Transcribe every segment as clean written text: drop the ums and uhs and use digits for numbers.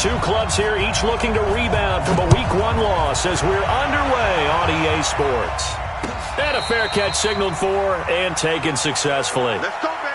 Two clubs here, each looking to rebound from a Week 1 loss as we're underway on EA Sports. And a fair catch signaled for and taken successfully. Let's go, baby.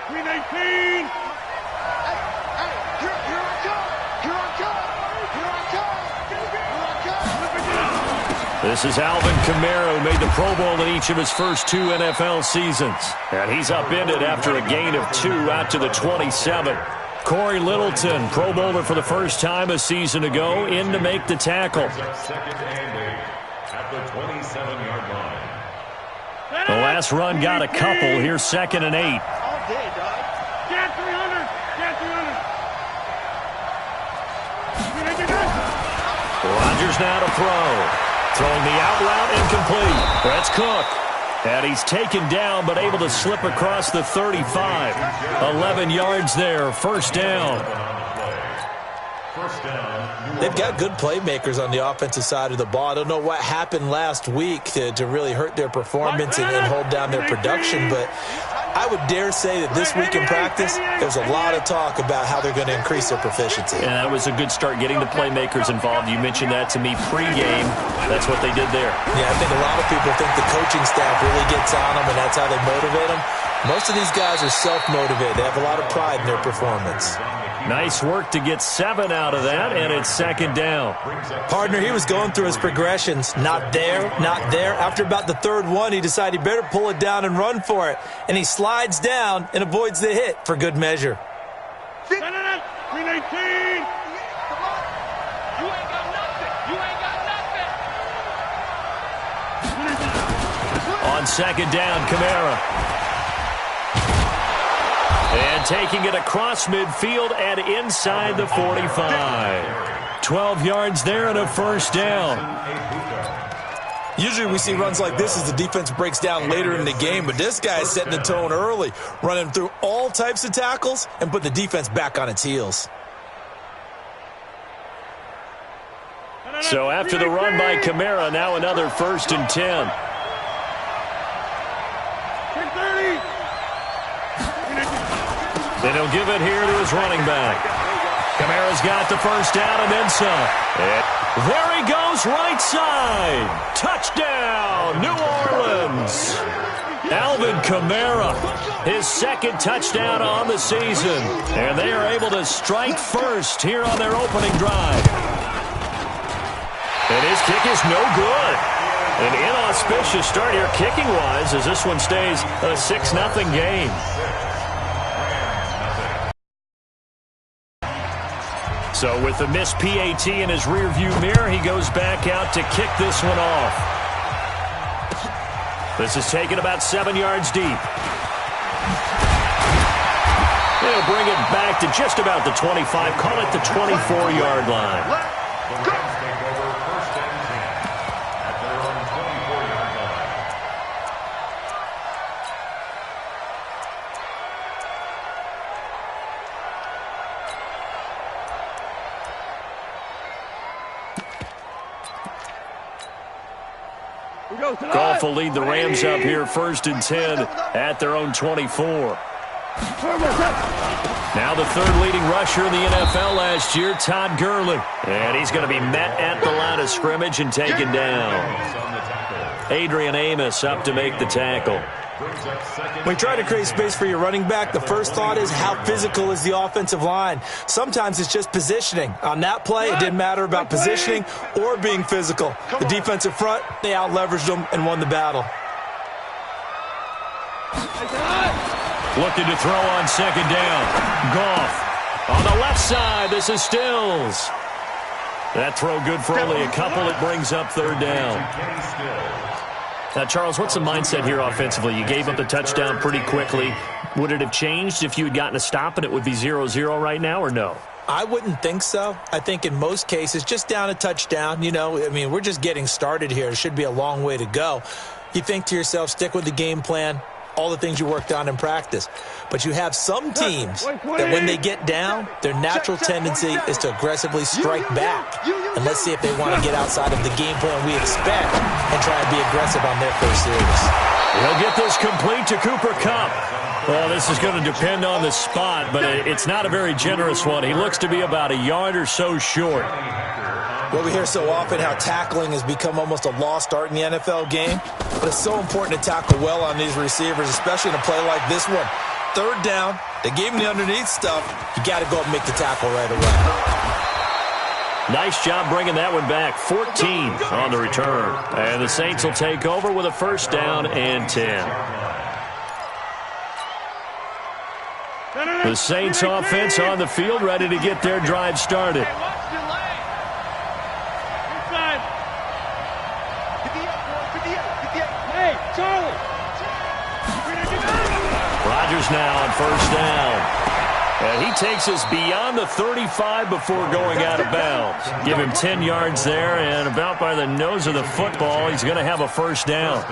Green 18! Hey, here I come! Here I come! Here I come! This is Alvin Kamara, who made the Pro Bowl in each of his first 2 NFL seasons. And he's upended after a gain of 2 out to the 27. Corey Littleton, Pro Bowler for the first time a season ago, in to make the tackle. Second and 8 at the 27-yard line. The last run got a couple. Here's 2nd and 8. Get 300! Get 300! Rodgers now to throw. Throwing the out route incomplete. That's Cook. And he's taken down but able to slip across the 35. 11 yards there. First down. They've got good playmakers on the offensive side of the ball. I don't know what happened last week to really hurt their performance and hold down their production, but I would dare say that this week in practice, there's a lot of talk about how they're going to increase their proficiency. And that was a good start getting the playmakers involved. You mentioned that to me pregame. That's what they did there. Yeah, I think a lot of people think the coaching staff really gets on them, and that's how they motivate them. Most of these guys are self-motivated. They have a lot of pride in their performance. Nice work to get 7 out of that, and it's 2nd down. Partner, he was going through his progressions. Not there, not there. After about the 3rd one, he decided he better pull it down and run for it. And he slides down and avoids the hit for good measure. Green 18! You ain't got nothing. You ain't got nothing. On 2nd down, Kamara. And taking it across midfield and inside the 45. 12 yards there and a first down. Usually we see runs like this as the defense breaks down later in the game, but this guy is setting the tone early, running through all types of tackles and put the defense back on its heels. So after the run by Kamara, now another 1st and 10. Then he'll give it here to his running back. Kamara's got the first down and then some. There he goes, right side. Touchdown, New Orleans. Alvin Kamara, his 2nd touchdown on the season. And they are able to strike first here on their opening drive. And his kick is no good. An inauspicious start here kicking-wise as this one stays a 6-0 game. So with the missed PAT in his rearview mirror, he goes back out to kick this one off. This is taken about 7 yards deep. They'll bring it back to just about the 25, call it the 24-yard line. Goff will lead the Rams up here 1st and 10 at their own 24. Now the third leading rusher in the NFL last year, Todd Gurley. And he's going to be met at the line of scrimmage and taken down. Adrian Amos up to make the tackle. When you try to create space for your running back, the first thought is how physical is the offensive line. Sometimes it's just positioning. On that play, it didn't matter about positioning or being physical. The defensive front, they out-leveraged them and won the battle. Looking to throw on 2nd down. Goff on the left side. This is Stills. That throw good for only a couple. It brings up 3rd down. Now, Charles, what's the mindset here offensively? You gave up the touchdown pretty quickly. Would it have changed if you had gotten a stop and it would be 0-0 right now, or no? I wouldn't think so. I think in most cases, just down a touchdown, we're just getting started here. It should be a long way to go. You think to yourself, stick with the game plan, all the things you worked on in practice. But you have some teams that when they get down, their natural tendency is to aggressively strike back. And let's see if they want to get outside of the game plan we expect and try and be aggressive on their first series. He'll get this complete to Cooper Kupp. Well, this is going to depend on the spot, but it's not a very generous one. He looks to be about a yard or so short. Well, we hear so often how tackling has become almost a lost art in the NFL game, but it's so important to tackle well on these receivers, especially in a play like this one. 3rd down, they gave him the underneath stuff. You got to go and make the tackle right away. Nice job bringing that one back. 14 on the return. And the Saints will take over with a 1st down and 10. The Saints offense on the field, ready to get their drive started. Rodgers now on 1st down. And he takes us beyond the 35 before going out of bounds. Give him 10 yards there, and about by the nose of the football, he's going to have a 1st down.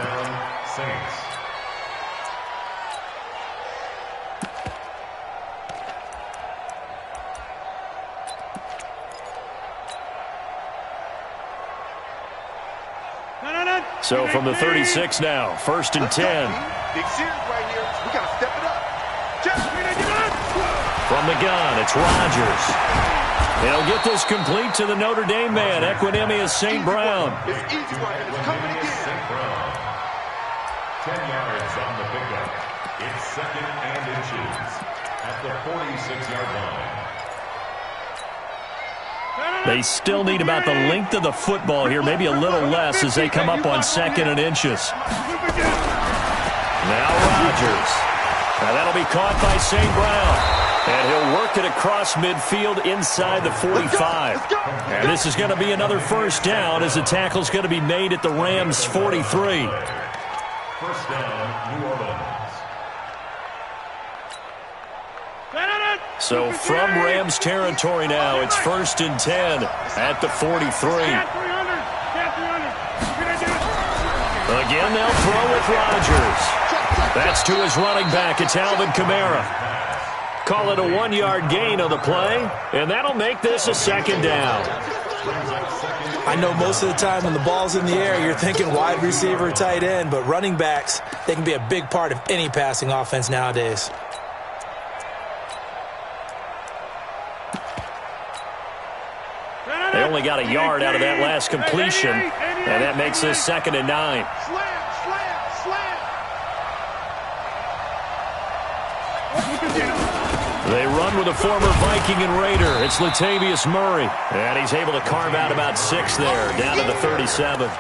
So from the 36 now, 1st and 10. Big series right here. We got to step it up. From the gun, it's Rodgers. He'll get this complete to the Notre Dame man, Equanimeous St. Brown. It's easy right here. It's coming again. St. Brown. 10 yards on the pickup. It's 2nd and inches at the 46-yard line. They still need about the length of the football here, maybe a little less as they come up on 2nd and inches. Now Rodgers. Now that'll be caught by St. Brown. And he'll work it across midfield inside the 45. And this is going to be another 1st down as the tackle's going to be made at the Rams' 43. 1st down, New Orleans. So from Rams territory now, it's 1st and 10 at the 43. Again, they'll throw with Rodgers. That's to his running back. It's Alvin Kamara. Call it a 1-yard gain on the play, and that'll make this a 2nd down. I know most of the time when the ball's in the air, you're thinking wide receiver, tight end, but running backs, they can be a big part of any passing offense nowadays. They only got a yard out of that last completion, and that makes this 2nd and 9. They run with a former Viking and Raider. It's Latavius Murray. And he's able to carve out about 6 there, down to the 37. All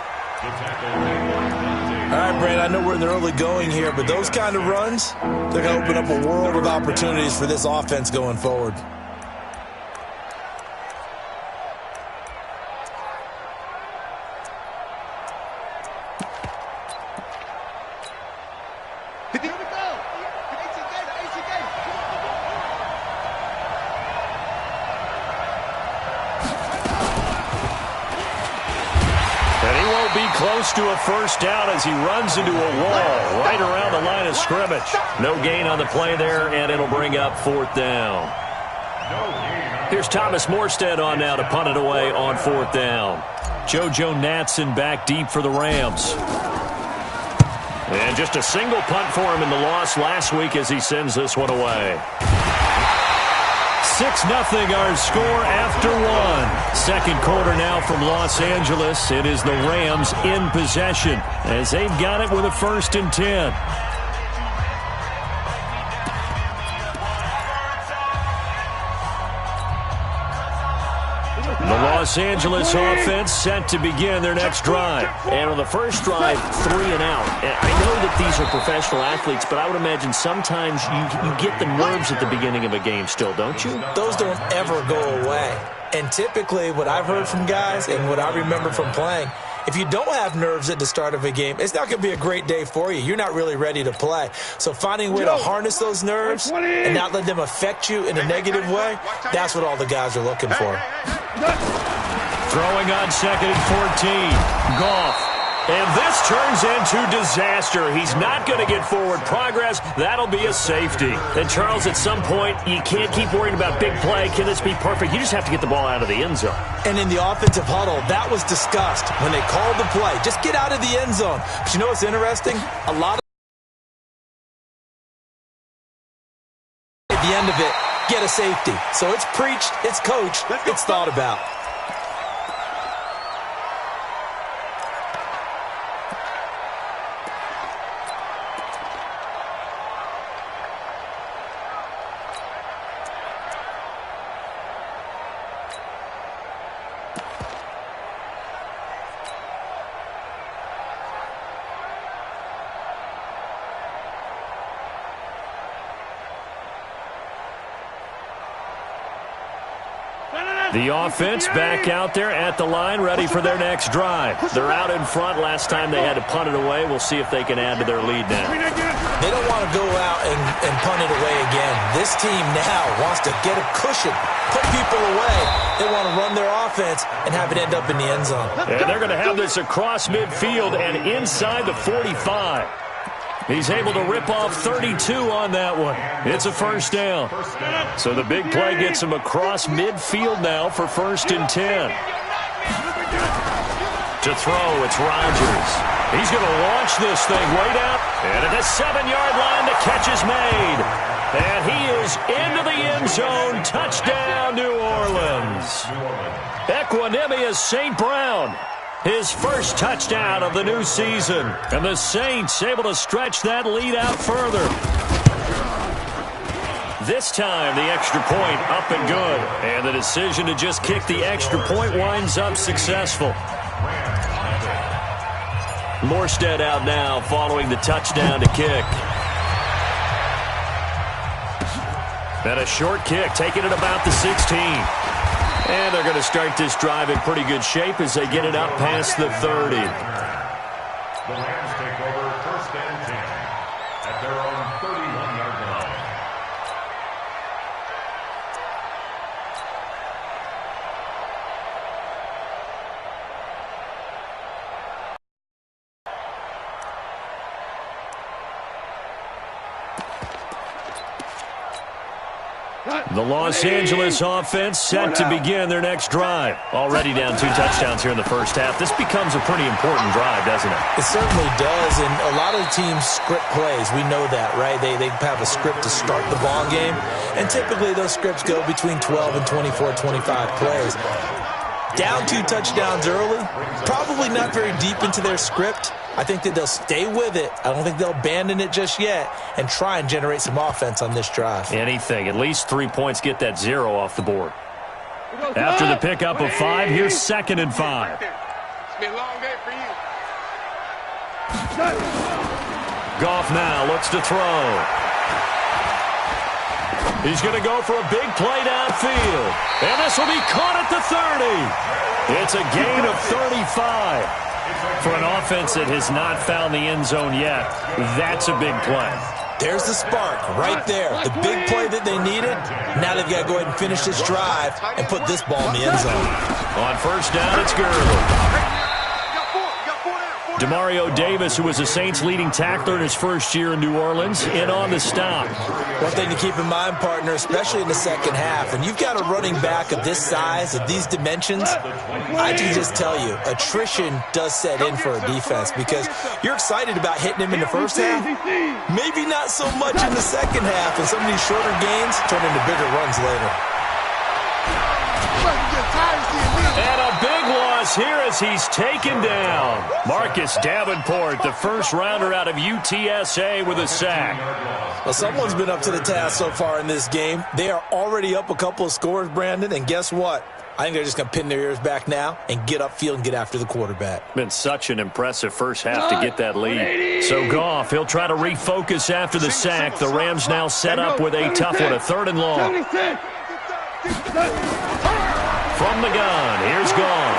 right, Brad, I know we're in the early going here, but those kind of runs, they're going to open up a world of opportunities for this offense going forward. Close to a 1st down as he runs into a wall right around the line of scrimmage. No gain on the play there, and it'll bring up 4th down. Here's Thomas Morstead on now to punt it away on 4th down. JoJo Natson back deep for the Rams. And just a single punt for him in the loss last week as he sends this one away. 6-0 our score after one. Second quarter now from Los Angeles. It is the Rams in possession as they've got it with a 1st and 10. The Los Angeles offense set to begin their next drive. And on the first drive, 3 and out. And I know that these are professional athletes, but I would imagine sometimes you get the nerves at the beginning of a game still, don't you? Those don't ever go away. And typically what I've heard from guys and what I remember from playing, if you don't have nerves at the start of a game, it's not going to be a great day for you. You're not really ready to play. So finding a way to harness those nerves and not let them affect you in a negative way, that's what all the guys are looking for. Throwing on 2nd and 14. Goff. And this turns into disaster. He's not going to get forward progress. That'll be a safety. And, Charles, at some point, you can't keep worrying about big play. Can this be perfect? You just have to get the ball out of the end zone. And in the offensive huddle, that was discussed when they called the play. Just get out of the end zone. But you know what's interesting? A lot of at the end of it, get a safety. So it's preached, it's coached, it's thought about. The offense back out there at the line, ready for their next drive. They're out in front. Last time they had to punt it away. We'll see if they can add to their lead now. They don't want to go out and punt it away again. This team now wants to get a cushion, put people away. They want to run their offense and have it end up in the end zone. And they're going to have this across midfield and inside the 45. He's able to rip off 32 on that one. It's a 1st down. So the big play gets him across midfield now for 1st and 10. To throw, it's Rodgers. He's going to launch this thing right out. And at the 7-yard line, the catch is made. And he is into the end zone. Touchdown, New Orleans. Equanimous St. Brown. His first touchdown of the new season. And the Saints able to stretch that lead out further. This time, the extra point up and good. And the decision to just kick the extra point winds up successful. Morstead out now following the touchdown to kick. And a short kick, taking it about the 16. And they're going to start this drive in pretty good shape as they get it up past the 30. The Rams take over 1st and 10 at their own 31-yard line. The Los Angeles offense set to begin their next drive. Already down 2 touchdowns here in the first half. This becomes a pretty important drive, doesn't it? It certainly does, and a lot of the teams script plays. We know that, right? They have a script to start the ball game, and typically those scripts go between 12 and 24, 25 plays. Down 2 touchdowns early, probably not very deep into their script. I think that they'll stay with it. I don't think they'll abandon it just yet and try and generate some offense on this drive. Anything. At least 3 points, get that 0 off the board. After the pickup of 5, here's 2nd and 5. It's been a long day for you. Goff now looks to throw. He's going to go for a big play downfield. And this will be caught at the 30. It's a gain of 35. For an offense that has not found the end zone yet, that's a big play. There's the spark right there. The big play that they needed. Now they've got to go ahead and finish this drive and put this ball in the end zone. On 1st down, it's Gurley. Demario Davis, who was the Saints' leading tackler in his first year in New Orleans, in on the stop. One thing to keep in mind, partner, especially in the second half, when you've got a running back of this size, of these dimensions, I can just tell you, attrition does set in for a defense because you're excited about hitting him in the first half, maybe not so much in the second half, and some of these shorter gains turn into bigger runs later. And a big loss here as he's taken down. Marcus Davenport, the first rounder out of UTSA, with a sack. Well, someone's been up to the task so far in this game. They are already up a couple of scores, Brandon, and guess what? I think they're just going to pin their ears back now and get upfield and get after the quarterback. Been such an impressive first half to get that lead. So Goff, he'll try to refocus after the sack. The Rams now set up with a tough one, a 3rd and long. From the gun, here's Goff.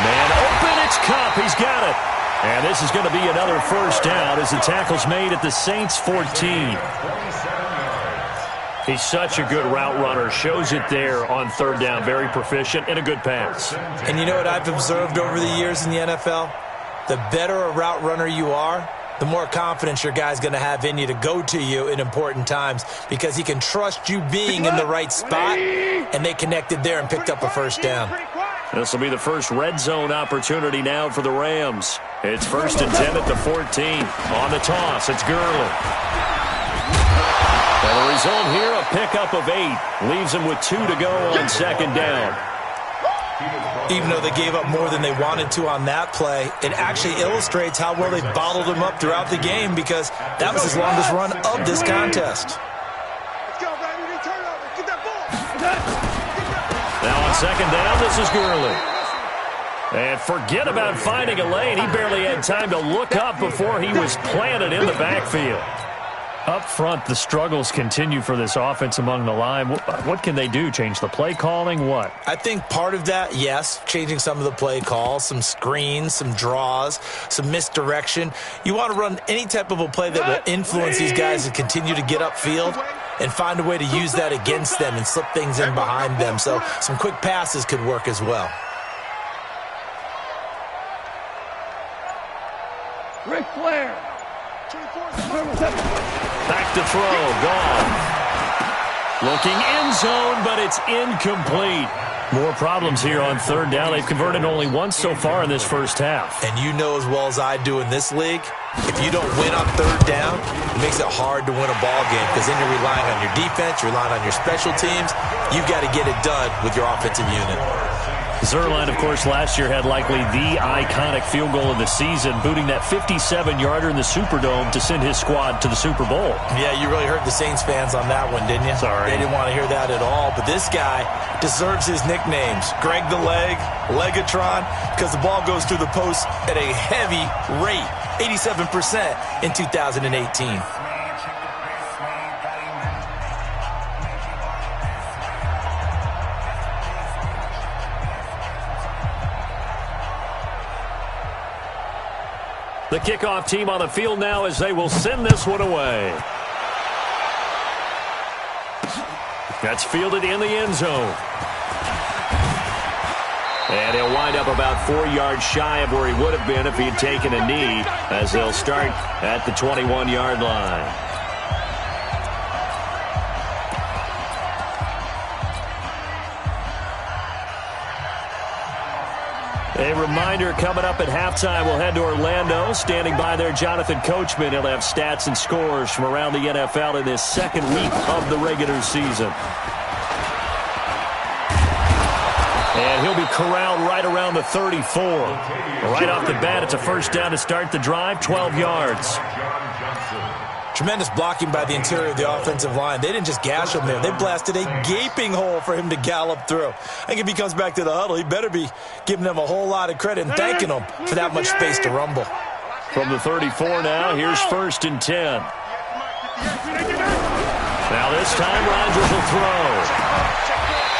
Man open, it's Kupp. He's got it. And this is going to be another first down as the tackle's made at the Saints' 14. He's such a good route runner. Shows it there on 3rd down. Very proficient and a good pass. And you know what I've observed over the years in the NFL? The better a route runner you are, the more confidence your guy's going to have in you to go to you in important times because he can trust you being in the right spot, and they connected there and picked up a first down. This will be the first red zone opportunity now for the Rams. It's 1st and 10 at the 14. On the toss, it's Gurley. And the result here, a pickup of 8. Leaves him with 2 to go on 2nd down. Even though they gave up more than they wanted to on that play, it actually illustrates how well they bottled him up throughout the game because that was his longest run of this contest. Now on 2nd down, this is Gurley. And forget about finding a lane. He barely had time to look up before he was planted in the backfield. Up front, the struggles continue for this offense among the line. What can they do? Change the play calling? What? I think part of that, yes, changing some of the play calls, some screens, some draws, some misdirection. You want to run any type of a play that will influence these guys to continue to get upfield and find a way to use that against them and slip things in behind them. So some quick passes could work as well. Ric Flair. Back to throw, Goff. Looking end zone, but it's incomplete. More problems here on 3rd down. They've converted only once so far in this first half. And you know as well as I do in this league, if you don't win on 3rd down, it makes it hard to win a ball game because then you're relying on your defense, you're relying on your special teams. You've got to get it done with your offensive unit. Zerline, of course, last year had likely the iconic field goal of the season, booting that 57-yarder in the Superdome to send his squad to the Super Bowl. Yeah, you really hurt the Saints fans on that one, didn't you? Sorry. They didn't want to hear that at all. But this guy deserves his nicknames. Greg the Leg, Legatron, because the ball goes through the post at a heavy rate, 87% in 2018. The kickoff team on the field now as they will send this one away. That's fielded in the end zone. And he'll wind up about 4 yards shy of where he would have been if he had taken a knee as they'll start at the 21-yard line. A reminder, coming up at halftime, we'll head to Orlando. Standing by there, Jonathan Coachman. He'll have stats and scores from around the NFL in this 2nd week of the regular season. And he'll be corralled right around the 34. Right off the bat, it's a first down to start the drive, 12 yards. Tremendous blocking by the interior of the offensive line. They didn't just gash him there. They blasted a gaping hole for him to gallop through. I think if he comes back to the huddle, he better be giving them a whole lot of credit and thanking them for that much space to rumble. From the 34 now, here's 1st and 10. Now this time, Rodgers will throw.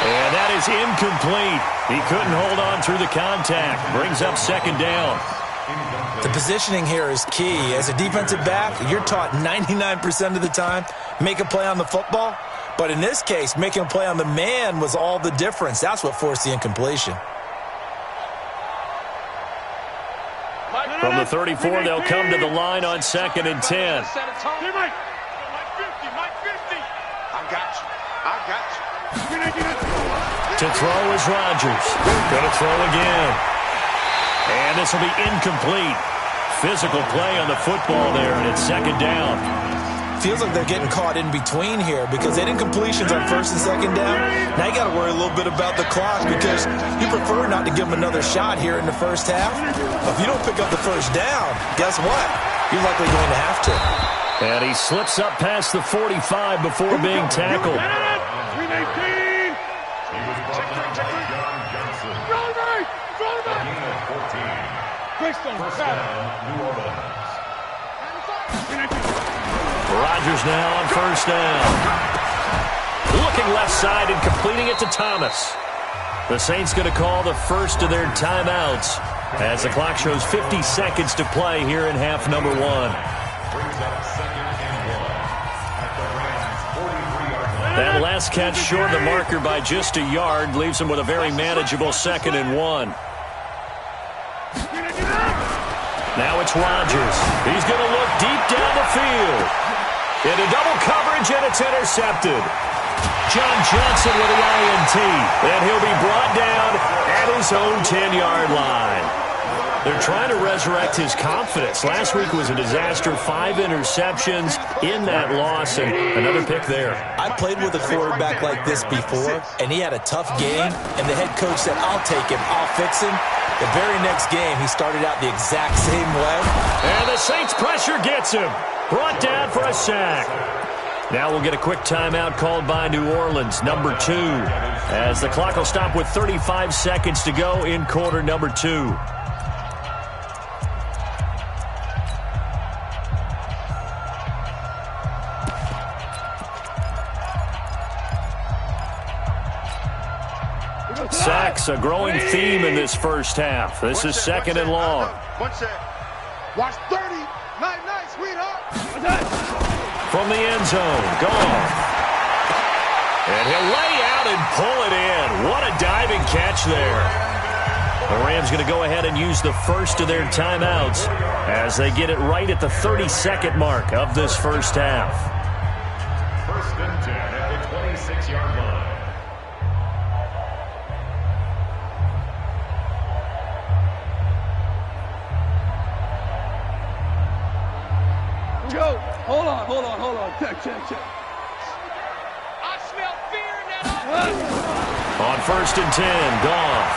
And that is incomplete. He couldn't hold on through the contact. Brings up 2nd down. The positioning here is key. As a defensive back, you're taught 99% of the time, make a play on the football. But in this case, making a play on the man was all the difference. That's what forced the incompletion. From the 34, they'll come to the line on 2nd and 10. To throw is Rodgers. Going to throw again. And this will be incomplete. Physical play on the football there, and it's 2nd down. Feels like they're getting caught in between here because they did incompletions on 1st and 2nd down. Now you got to worry a little bit about the clock because you prefer not to give them another shot here in the first half. But if you don't pick up the 1st down, guess what? You're likely going to have to. And he slips up past the 45 before being tackled. Rodgers now on 1st down. Looking left side and completing it to Thomas. The Saints going to call the first of their timeouts as the clock shows 50 seconds to play here in half number 1. That last catch short of the marker by just a yard leaves him with a very manageable 2nd and 1. Now it's Rodgers. He's going to look deep down the field. Into double coverage, and it's intercepted. John Johnson with the INT. And he'll be brought down at his own 10-yard line. They're trying to resurrect his confidence. Last week was a disaster. 5 interceptions in that loss, and another pick there. I played with a quarterback like this before, and he had a tough game, and the head coach said, I'll take him, I'll fix him. The very next game, he started out the exact same way. And the Saints pressure gets him. Brought down for a sack. Now we'll get a quick timeout called by New Orleans, number 2, as the clock will stop with 35 seconds to go in quarter number 2. Sacks, a growing theme in this first half. This is 2nd and long. Watch 30. Nice, sweetheart. From the end zone, Goff. And he'll lay out and pull it in. What a diving catch there. The Rams going to go ahead and use the first of their timeouts as they get it right at the 30-second mark of this first half. 1st and 10 at the 26-yard line. Go. Hold on. Check. I smell fear in that offense. On 1st and 10, Goff.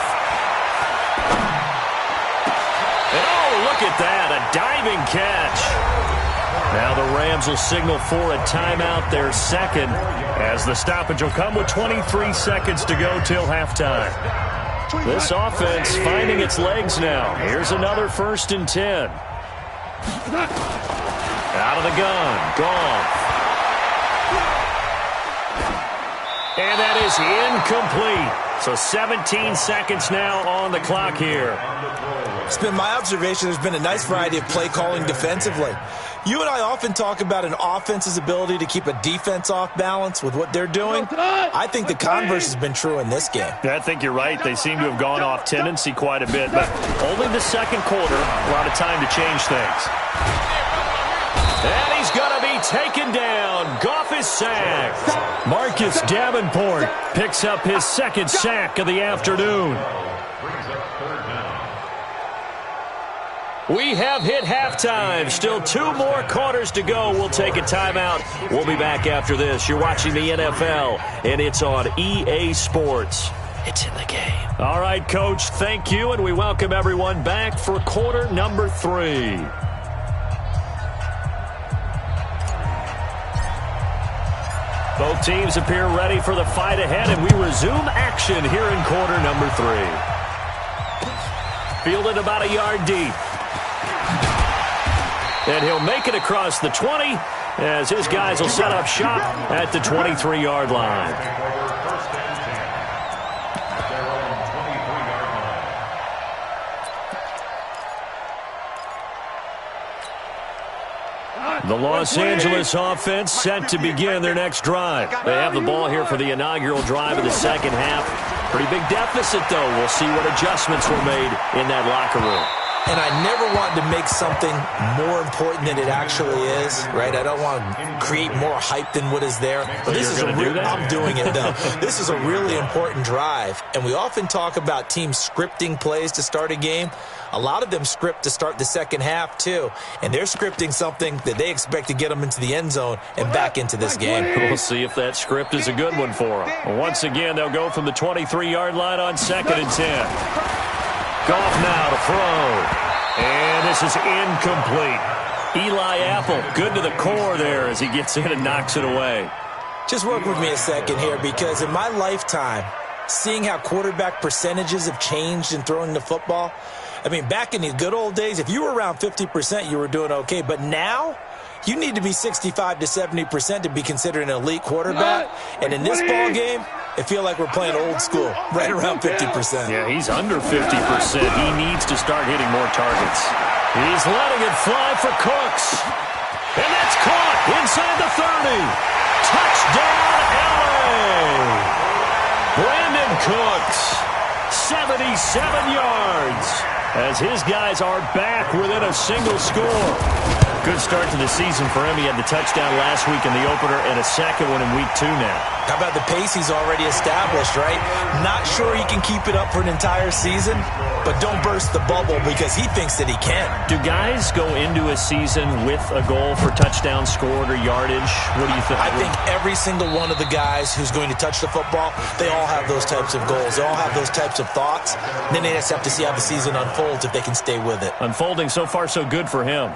And oh, look at that, a diving catch. Now the Rams will signal for a timeout, their 2nd, as the stoppage will come with 23 seconds to go till halftime. This offense finding its legs now. Here's another 1st and 10. Out of the gun, Goff. And that is incomplete. So 17 seconds now on the clock here. It's been my observation there's been a nice variety of play calling defensively. You and I often talk about an offense's ability to keep a defense off balance with what they're doing. I think the converse has been true in this game. I think you're right. They seem to have gone off tendency quite a bit, but only the 2nd quarter, a lot of time to change things. And he's going to be taken down. Goff is sacked. Marcus Davenport picks up his 2nd sack of the afternoon. We have hit halftime. Still 2 more quarters to go. We'll take a timeout. We'll be back after this. You're watching the NFL, and it's on EA Sports. It's in the game. All right, Coach, thank you, and we welcome everyone back for quarter number 3. Both teams appear ready for the fight ahead, and we resume action here in quarter number 3. Fielded about a yard deep. And he'll make it across the 20 as his guys will set up shop at the 23-yard line. The Los Angeles offense set to begin their next drive. They have the ball here for the inaugural drive of the 2nd half. Pretty big deficit, though. We'll see what adjustments were made in that locker room. And I never want to make something more important than it actually is, right? I don't want to create more hype than what is there. But this is I'm doing it, though. This is a really important drive. And we often talk about teams scripting plays to start a game. A lot of them script to start the second half, too. And they're scripting something that they expect to get them into the end zone and back into this game. We'll see if that script is a good one for them. Once again, they'll go from the 23-yard line on 2nd and 10. Goff now to throw. And this is incomplete. Eli Apple, good to the core there as he gets in and knocks it away. Just work with me a second here, because in my lifetime, seeing how quarterback percentages have changed in throwing the football, I mean, back in the good old days, if you were around 50%, you were doing okay. But now, you need to be 65 to 70% to be considered an elite quarterback. And in this ball game, I feel like we're playing old school, right around 50%. Yeah, he's under 50%. He needs to start hitting more targets. He's letting it fly for Cooks. And that's caught inside the 30. Touchdown, LA! Brandon Cooks, 77 yards, as his guys are back within a single score. Good start to the season for him. He had the touchdown last week in the opener and a second one in week 2 now. How about the pace he's already established, right? Not sure he can keep it up for an entire season, but don't burst the bubble because he thinks that he can. Do guys go into a season with a goal for touchdowns scored or yardage? What do you think? I think every single one of the guys who's going to touch the football, they all have those types of goals. They all have those types of thoughts. And then they just have to see how the season unfolds if they can stay with it. Unfolding so far so good for him.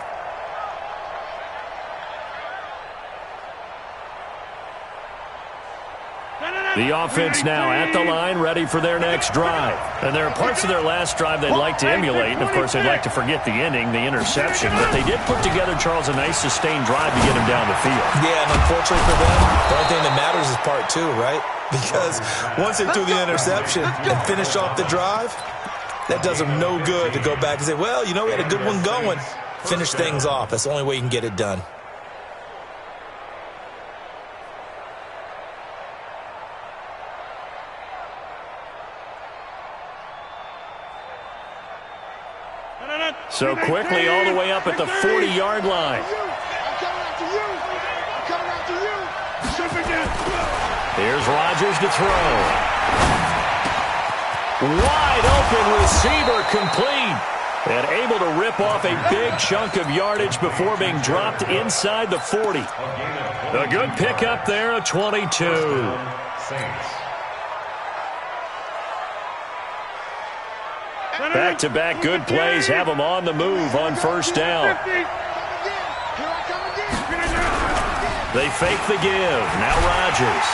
The offense now at the line, ready for their next drive. And there are parts of their last drive they'd like to emulate. And, of course, they'd like to forget the ending, the interception. But they did put together, Charles, a nice sustained drive to get him down the field. Yeah, and unfortunately for them, the only thing that matters is part 2, right? Because once they threw the interception and finished off the drive, that does them no good to go back and say, well, you know, we had a good one going. Finish things off. That's the only way you can get it done. So quickly all the way up at the 40-yard line. Here's Rodgers to throw. Wide open receiver complete. And able to rip off a big chunk of yardage before being dropped inside the 40. A good pickup there, a 22. Back-to-back good plays have them on the move on first down. They fake the give. Now Rodgers.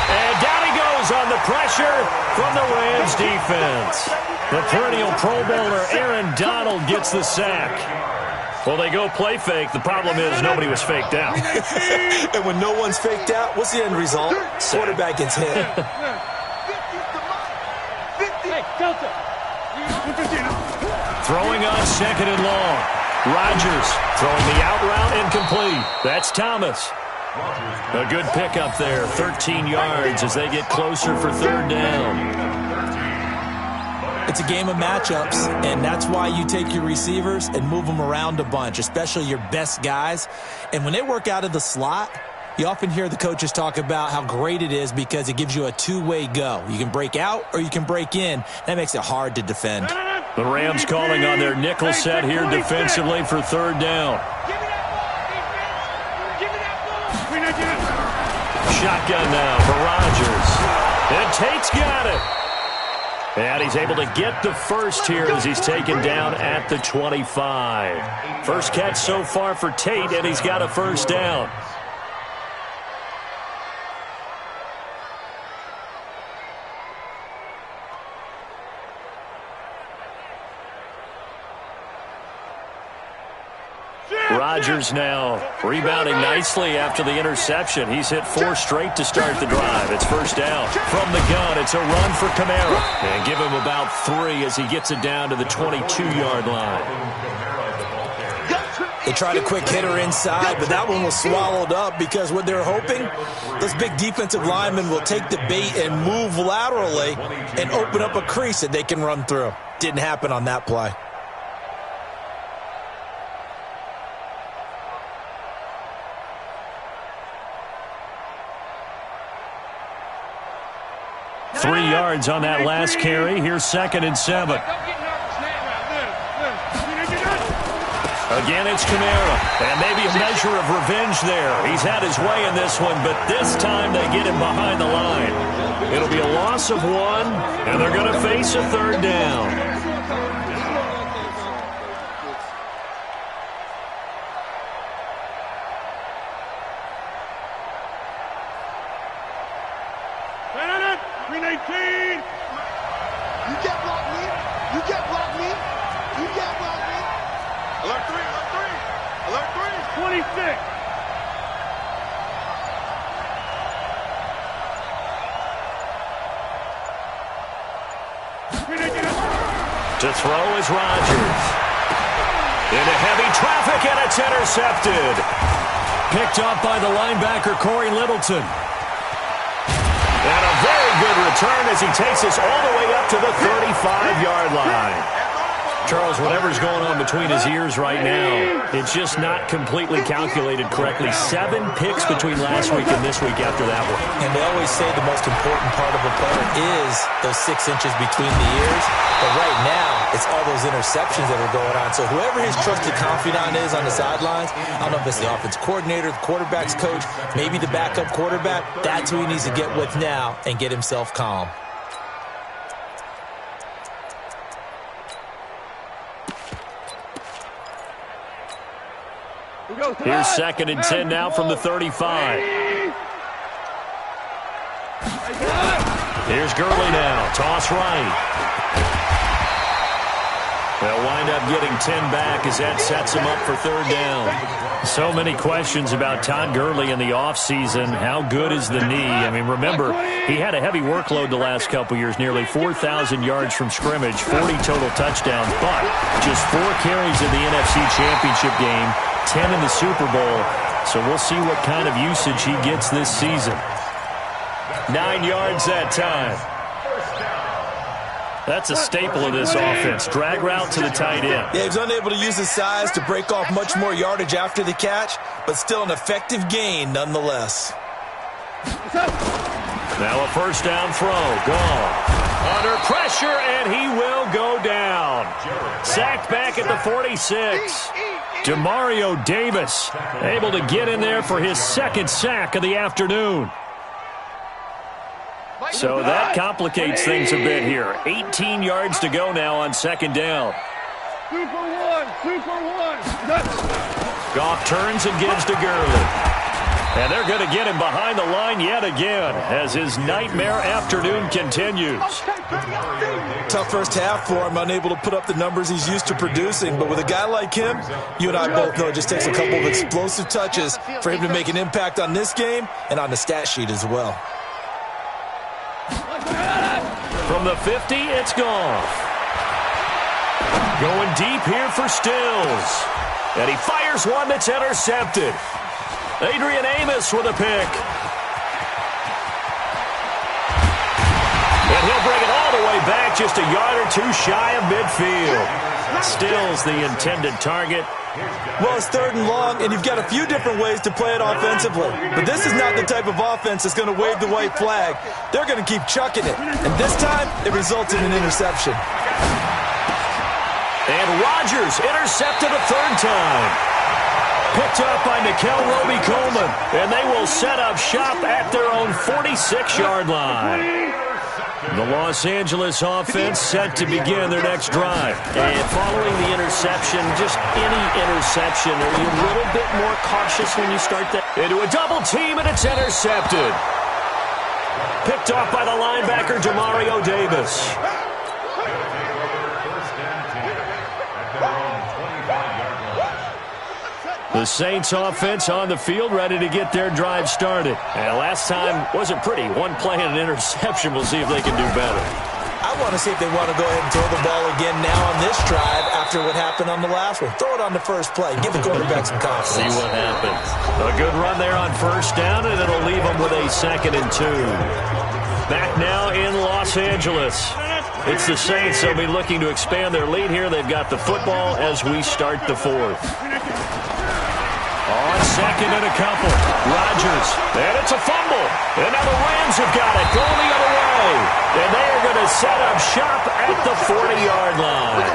And down he goes on the pressure from the Rams defense. The perennial Pro Bowler Aaron Donald gets the sack. Well, they go play fake. The problem is nobody was faked out. And when no one's faked out, what's the end result? Quarterback gets hit. Throwing on 2nd and long. Rodgers throwing the out route incomplete. That's Thomas. A good pickup there, 13 yards as they get closer for 3rd down. It's a game of matchups, and that's why you take your receivers and move them around a bunch, especially your best guys. And when they work out of the slot, you often hear the coaches talk about how great it is because it gives you a two-way go. You can break out or you can break in. That makes it hard to defend. The Rams calling on their nickel set here defensively for 3rd down. Shotgun now for Rodgers. And Tate's got it. And he's able to get the first here as he's taken down at the 25. First catch so far for Tate, and he's got a first down. Rodgers now rebounding nicely after the interception. He's hit 4 straight to start the drive. It's first down. From the gun, it's a run for Kamara. And give him about 3 as he gets it down to the 22-yard line. They tried a quick hitter inside, but that one was swallowed up because what they're hoping, those big defensive linemen will take the bait and move laterally and open up a crease that they can run through. Didn't happen on that play. 3 yards on that last carry. Here's 2nd and 7. Again, it's Kamara. And maybe a measure of revenge there. He's had his way in this one, but this time they get him behind the line. It'll be a loss of 1, and they're going to face a 3rd down. To throw is Rodgers. Into heavy traffic, and it's intercepted. Picked up by the linebacker, Corey Littleton. And a very good return as he takes us all the way up to the 35-yard line. Charles, whatever's going on between his ears right now, it's just not completely calculated correctly. 7 picks between last week and this week after that one. And they always say the most important part of a player is those 6 inches between the ears. But right now, it's all those interceptions that are going on. So whoever his trusted confidant is on the sidelines, I don't know if it's the offense coordinator, the quarterback's coach, maybe the backup quarterback, that's who he needs to get with now and get himself calm. Here's 2nd and 10 now from the 35. Here's Gurley now. Toss right. They'll wind up getting 10 back as that sets him up for 3rd down. So many questions about Todd Gurley in the offseason. How good is the knee? I mean, remember, he had a heavy workload the last couple years, nearly 4,000 yards from scrimmage, 40 total touchdowns, but just 4 carries in the NFC Championship game, 10 in the Super Bowl. So we'll see what kind of usage he gets this season. 9 yards that time. That's a staple of this offense. Drag route to the tight end. Yeah, he's unable to use his size to break off much more yardage after the catch, but still an effective gain nonetheless. Now a 1st down throw. Gone. Under pressure, and he will go down. Sacked back at the 46. Demario Davis able to get in there for his 2nd sack of the afternoon. So that complicates things a bit here. 18 yards to go now on 2nd down. Super one. Goff turns and gives to Gurley. And they're going to get him behind the line yet again as his nightmare afternoon continues. Tough first half for him, unable to put up the numbers he's used to producing. But with a guy like him, you and I both know it just takes a couple of explosive touches for him to make an impact on this game and on the stat sheet as well. From the 50, it's Goff. Going deep here for Stills. And he fires one that's intercepted. Adrian Amos with a pick. And he'll bring it all the way back, just a yard or 2 shy of midfield. Stills the intended target. Well, it's 3rd and long, and you've got a few different ways to play it offensively. But this is not the type of offense that's going to wave the white flag. They're going to keep chucking it. And this time, it results in an interception. And Rodgers intercepted a 3rd time. Picked up by Nickel Roby-Coleman. And they will set up shop at their own 46-yard line. The Los Angeles offense set to begin their next drive. And following the interception, just any interception, are you a little bit more cautious when you start that? Into a double team, and it's intercepted. Picked off by the linebacker, Demario Davis. The Saints offense on the field, ready to get their drive started. And last time wasn't pretty. 1 play and an interception. We'll see if they can do better. I want to see if they want to go ahead and throw the ball again now on this drive after what happened on the last one. Throw it on the first play. Give the quarterback some confidence. See what happens. A good run there on 1st down, and it'll leave them with a 2nd and 2. Back now in Los Angeles. It's the Saints. They'll be looking to expand their lead here. They've got the football as we start the 4th. On second and a couple. Rodgers. And it's a fumble. And now the Rams have got it. Going the other way. And they are going to set up shop at the 40-yard line.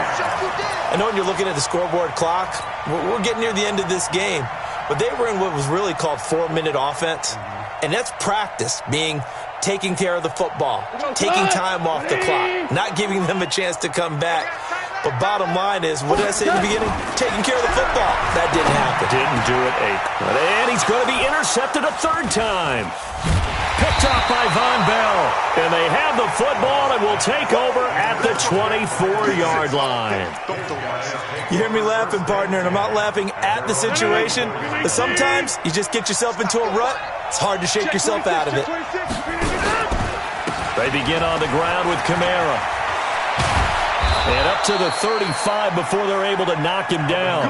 I know when you're looking at the scoreboard clock, we're getting near the end of this game. But they were in what was really called 4-minute offense. And that's practice, being taking care of the football, taking time off the clock, not giving them a chance to come back. But bottom line is, what did I say in the beginning? Taking care of the football. That didn't happen. Didn't do it, And he's going to be intercepted a third time. Picked off by Von Bell. And they have the football and will take over at the 24-yard line. You hear me laughing, partner, and I'm not laughing at the situation. But sometimes you just get yourself into a rut. It's hard to shake yourself out of it. They begin on the ground with Kamara. And up to the 35 before they're able to knock him down.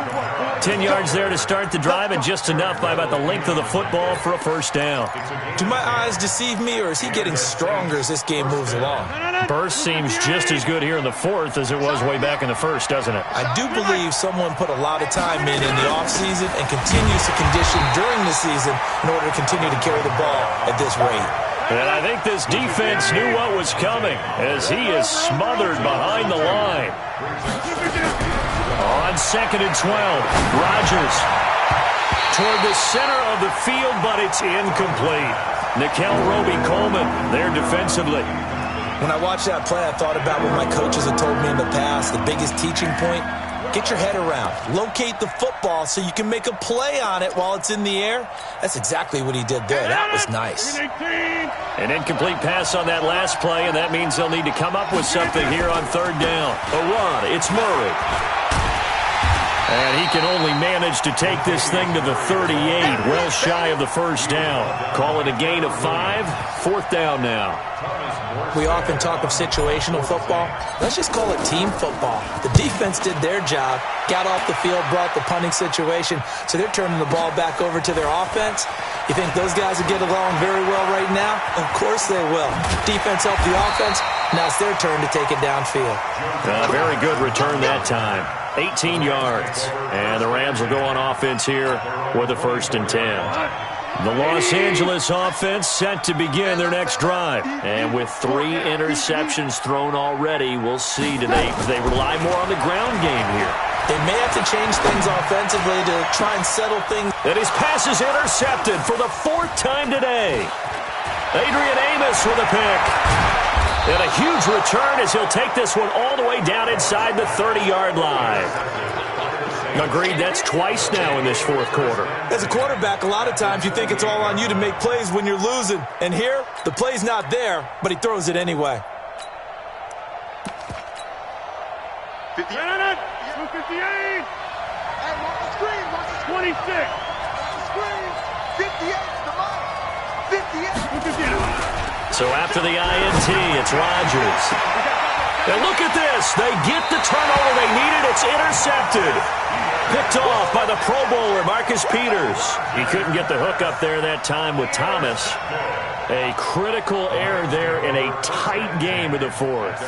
10 yards there to start the drive, and just enough by about the length of the football for a first down. Do my eyes deceive me, or is he getting stronger as this game moves along? Burst seems just as good here in the fourth as it was way back in the first, doesn't it? I do believe someone put a lot of time in the offseason and continues to condition during the season in order to continue to carry the ball at this rate. And I think this defense knew what was coming as he is smothered behind the line. On second and 12, Rodgers toward the center of the field, but it's incomplete. Nickel Roby-Coleman there defensively. When I watched that play, I thought about what my coaches have told me in the past. The biggest teaching point, get your head around. Locate the football so you can make a play on it while it's in the air. That's exactly what he did there. That was nice. An incomplete pass on that last play, and that means they'll need to come up with something here on third down. A run. It's Murray. And he can only manage to take this thing to the 38, well shy of the first down. Call it a gain of 5. Fourth down now. We often talk of situational football. Let's just call it team football. The defense did their job, got off the field, brought the punting situation, so they're turning the ball back over to their offense. You think those guys will get along very well right now? Of course they will. Defense helped the offense. Now it's their turn to take it downfield. Very good return that time. 18 yards. And the Rams will go on offense here with a 1st and 10. The Los Angeles offense set to begin their next drive. And with 3 interceptions thrown already, we'll see. Do they rely more on the ground game here? They may have to change things offensively to try and settle things. And his pass is intercepted for the 4th time today. Adrian Amos with a pick. And a huge return as he'll take this one all the way down inside the 30-yard line. Agreed, that's twice now in this 4th quarter. As a quarterback, a lot of times you think it's all on you to make plays when you're losing. And here, the play's not there, but he throws it anyway. 58. Hey, watch the screen. 26. Watch the screen. 58 the mark. 58. So after the INT, it's Rodgers. And look at this. They get the turnover they needed. It's intercepted. Picked off by the Pro Bowler, Marcus Peters. He couldn't get the hook up there that time with Thomas. A critical error there in a tight game in the 4th.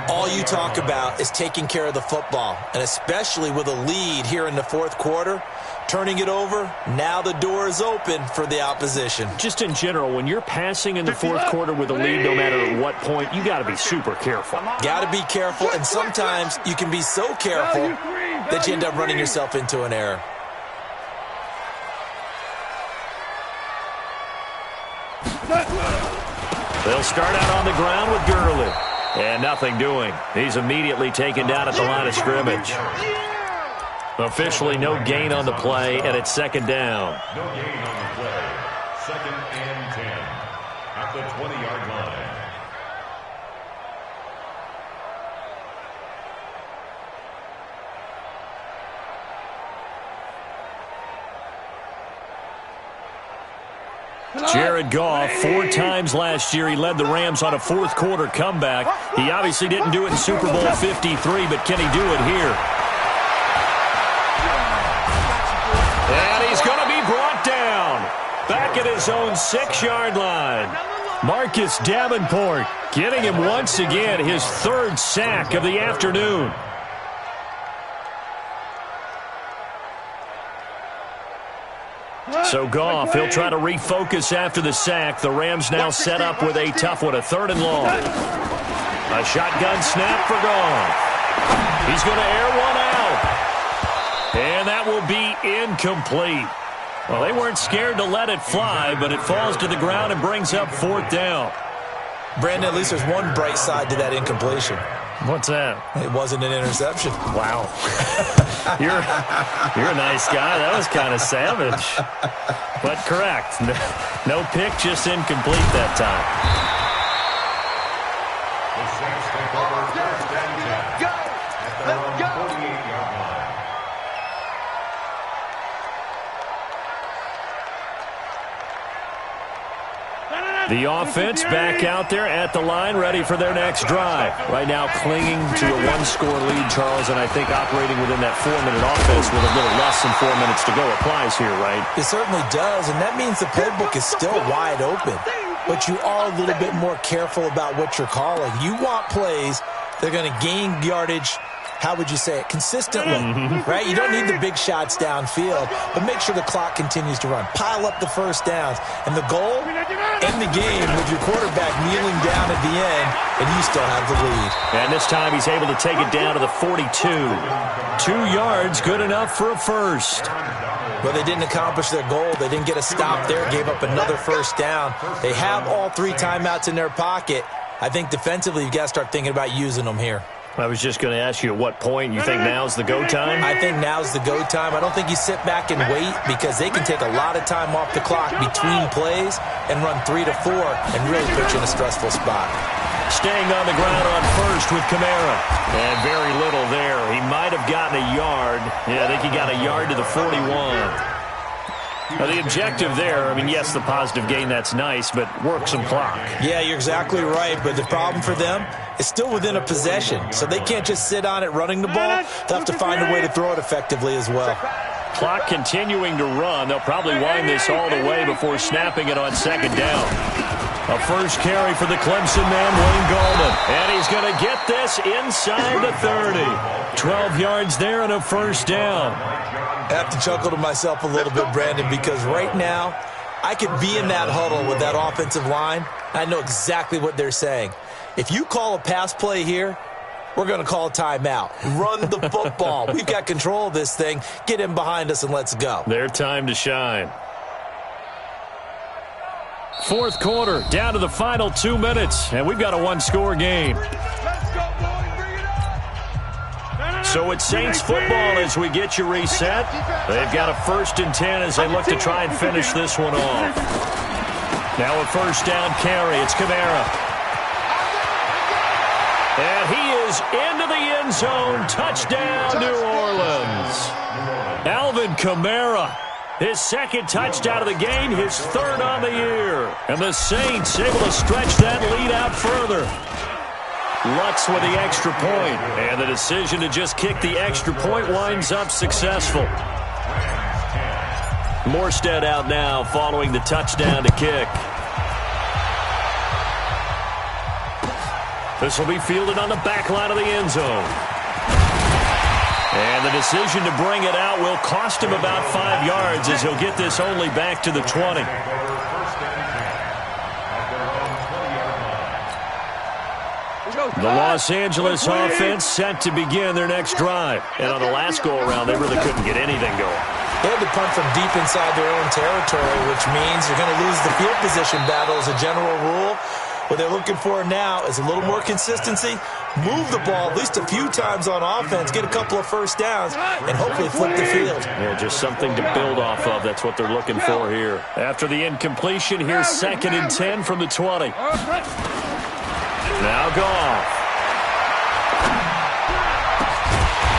All you talk about is taking care of the football, and especially with a lead here in the 4th quarter. Turning it over, now the door is open for the opposition. Just in general, when you're passing in the 4th quarter with a lead, no matter what point, you got to be super careful. Got to be careful, and sometimes you can be so careful that you end up running yourself into an error. They'll start out on the ground with Gurley. And nothing doing. He's immediately taken down at the line of scrimmage. Officially no gain on the play, and it's 2nd down. No gain on the play. 2nd and 10 at the 20-yard line. Jared Goff, 4 times last year, he led the Rams on a 4th quarter comeback. He obviously didn't do it in Super Bowl 53, but can he do it here? And he's going to be brought down back at his own 6-yard line. Marcus Davenport getting him once again his 3rd sack of the afternoon. So Goff, he'll try to refocus after the sack. The Rams now set up with a tough one, a 3rd and long. A shotgun snap for Goff. He's going to air one out. And that will be incomplete. Well, they weren't scared to let it fly, but it falls to the ground and brings up 4th down. Brandon, at least there's one bright side to that incompletion. What's that? It wasn't an interception. Wow. You're a nice guy. That was kind of savage. But correct. No pick, just incomplete that time. The Saints take over first and 10 at their own 48-yard line. The offense back out there at the line, ready for their next drive. Right now clinging to a 1-score lead, Charles, and I think operating within that 4-minute offense with a little less than 4 minutes to go applies here, right? It certainly does, and that means the playbook is still wide open. But you are a little bit more careful about what you're calling. You want plays that are going to gain yardage, how would you say it, consistently, right? You don't need the big shots downfield, but make sure the clock continues to run. Pile up the first downs. And the goal, end the game with your quarterback kneeling down at the end, and you still have the lead. And this time he's able to take it down to the 42. 2 yards, good enough for a first. Well, they didn't accomplish their goal. They didn't get a stop there, gave up another first down. They have all 3 timeouts in their pocket. I think defensively you've got to start thinking about using them here. I was just going to ask you at what point you think now's the go time? I think now's the go time. I don't think you sit back and wait because they can take a lot of time off the clock between plays and run 3 to 4 and really put you in a stressful spot. Staying on the ground on first with Kamara. And very little there. He might have gotten a yard. Yeah, I think he got a yard to the 41. Now, the objective there, I mean, yes, the positive gain, that's nice, but work some clock. Yeah, you're exactly right, but the problem for them is still within a possession, so they can't just sit on it running the ball. They'll have to find a way to throw it effectively as well. Clock continuing to run. They'll probably wind this all the way before snapping it on 2nd down. A first carry for the Clemson man, Wayne Gallman. And he's going to get this inside the 30. 12 yards there and a first down. I have to chuckle to myself a little bit, Brandon, because right now I could be in that huddle with that offensive line. I know exactly what they're saying. If you call a pass play here, we're going to call a timeout. Run the football. We've got control of this thing. Get him behind us and let's go. Their time to shine. 4th quarter, down to the final 2 minutes, and we've got a 1-score game. So it's Saints football as we get you reset. They've got a 1st and 10 as they look to try and finish this one off. Now a first down carry. It's Kamara. And he is into the end zone. Touchdown, New Orleans. Alvin Kamara, his 2nd touchdown of the game, his 3rd on the year. And the Saints able to stretch that lead out further. Lutz with the extra point, and the decision to just kick the extra point winds up successful. Morstead out now following the touchdown to kick. This will be fielded on the back line of the end zone. And the decision to bring it out will cost him about 5 yards as he'll get this only back to the 20. The Los Angeles offense set to begin their next drive. And on the last go-around, they really couldn't get anything going. They had to punt from deep inside their own territory, which means you're going to lose the field position battle as a general rule. What they're looking for now is a little more consistency, move the ball at least a few times on offense, get a couple of first downs, and hopefully flip the field. Yeah, just something to build off of. That's what they're looking for here. After the incompletion, here's 2nd and 10 from the 20. Now Goff.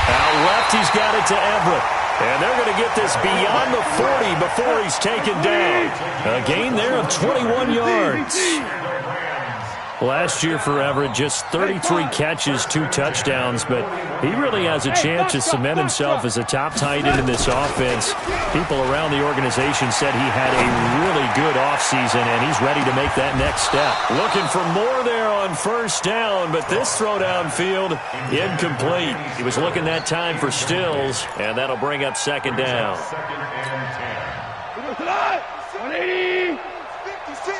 Out left, he's got it to Everett. And they're going to get this beyond the 40 before he's taken down. A gain there of 21 yards. Last year for Everett, just 33 catches, 2 touchdowns, but he really has a chance to cement himself as a top tight end in this offense. People around the organization said he had a really good offseason, and he's ready to make that next step. Looking for more there on first down, but this throw downfield, incomplete. He was looking that time for Stills, and that'll bring up 2nd down. 180. 56.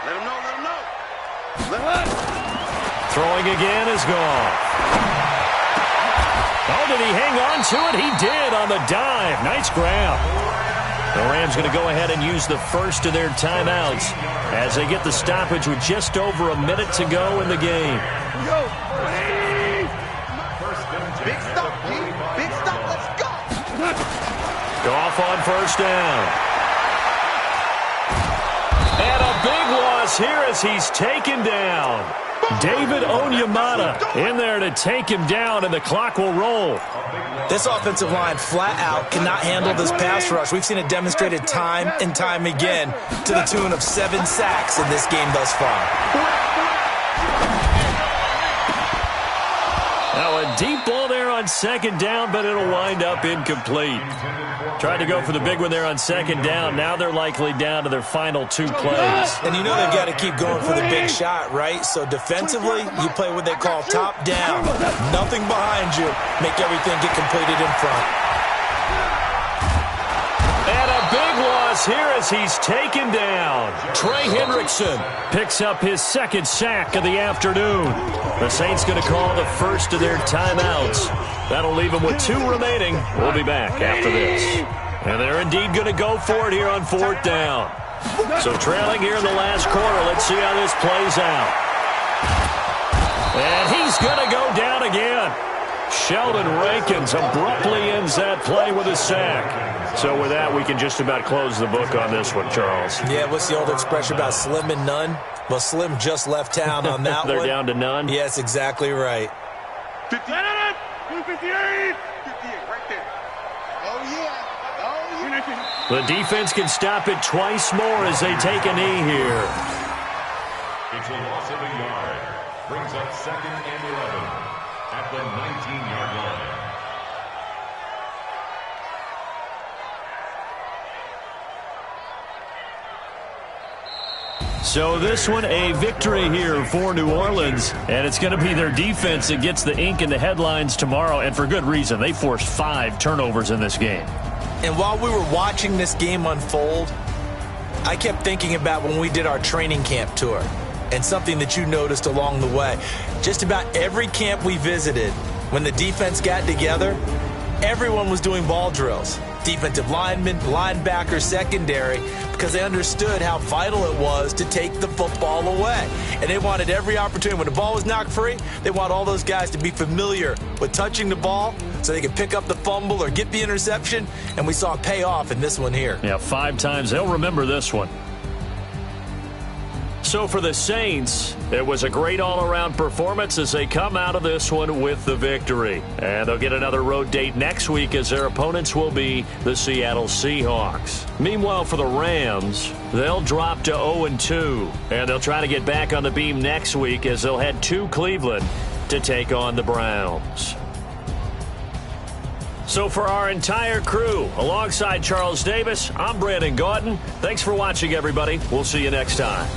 Let him know, let him know. Throwing again is gone. Oh, did he hang on to it? He did on the dive. Nice grab. The Rams going to go ahead and use the first of their timeouts as they get the stoppage with just over a minute to go in the game. Go. 180. Big stop, G. Big stop. Let's go. Goff on first down. And a big loss here as he's taken down. David Onyemata in there to take him down, and the clock will roll. This offensive line flat out cannot handle this pass rush. We've seen it demonstrated time and time again to the tune of 7 sacks in this game thus far. Now a deep ball there on second down, but it'll wind up incomplete. Tried to go for the big one there on second down. Now they're likely down to their final 2 plays. And you know they've got to keep going for the big shot, right? So defensively, you play what they call top down. Nothing behind you. Make everything get completed in front. And a big loss here as he's taken down. Trey Hendrickson picks up his 2nd sack of the afternoon. The Saints going to call the first of their timeouts. That'll leave them with 2 remaining. We'll be back after this. And they're indeed going to go for it here on 4th down. So trailing here in the last quarter. Let's see how this plays out. And he's going to go down again. Sheldon Rankins abruptly ends that play with a sack. So with that, we can just about close the book on this one, Charles. Yeah, what's the old expression about slim and none? Well, Slim just left town on that They're one. down to none? Yes, exactly right. 258. 58 right there. Oh, yeah. Oh, yeah. The defense can stop it twice more as they take a knee here. It's a loss of a yard. Brings up 2nd and 11 at the 19-yard line. So this one, a victory here for New Orleans, and it's going to be their defense that gets the ink in the headlines tomorrow, and for good reason. They forced 5 turnovers in this game. And while we were watching this game unfold, I kept thinking about when we did our training camp tour and something that you noticed along the way. Just about every camp we visited, when the defense got together, everyone was doing ball drills. Defensive linemen, linebackers, secondary, because they understood how vital it was to take the football away. And they wanted every opportunity. When the ball was knocked free, they want all those guys to be familiar with touching the ball so they can pick up the fumble or get the interception. And we saw it pay off in this one here. Yeah, 5 times. They'll remember this one. So for the Saints, it was a great all-around performance as they come out of this one with the victory. And they'll get another road date next week as their opponents will be the Seattle Seahawks. Meanwhile, for the Rams, they'll drop to 0-2. And they'll try to get back on the beam next week as they'll head to Cleveland to take on the Browns. So for our entire crew, alongside Charles Davis, I'm Brandon Gaudin. Thanks for watching, everybody. We'll see you next time.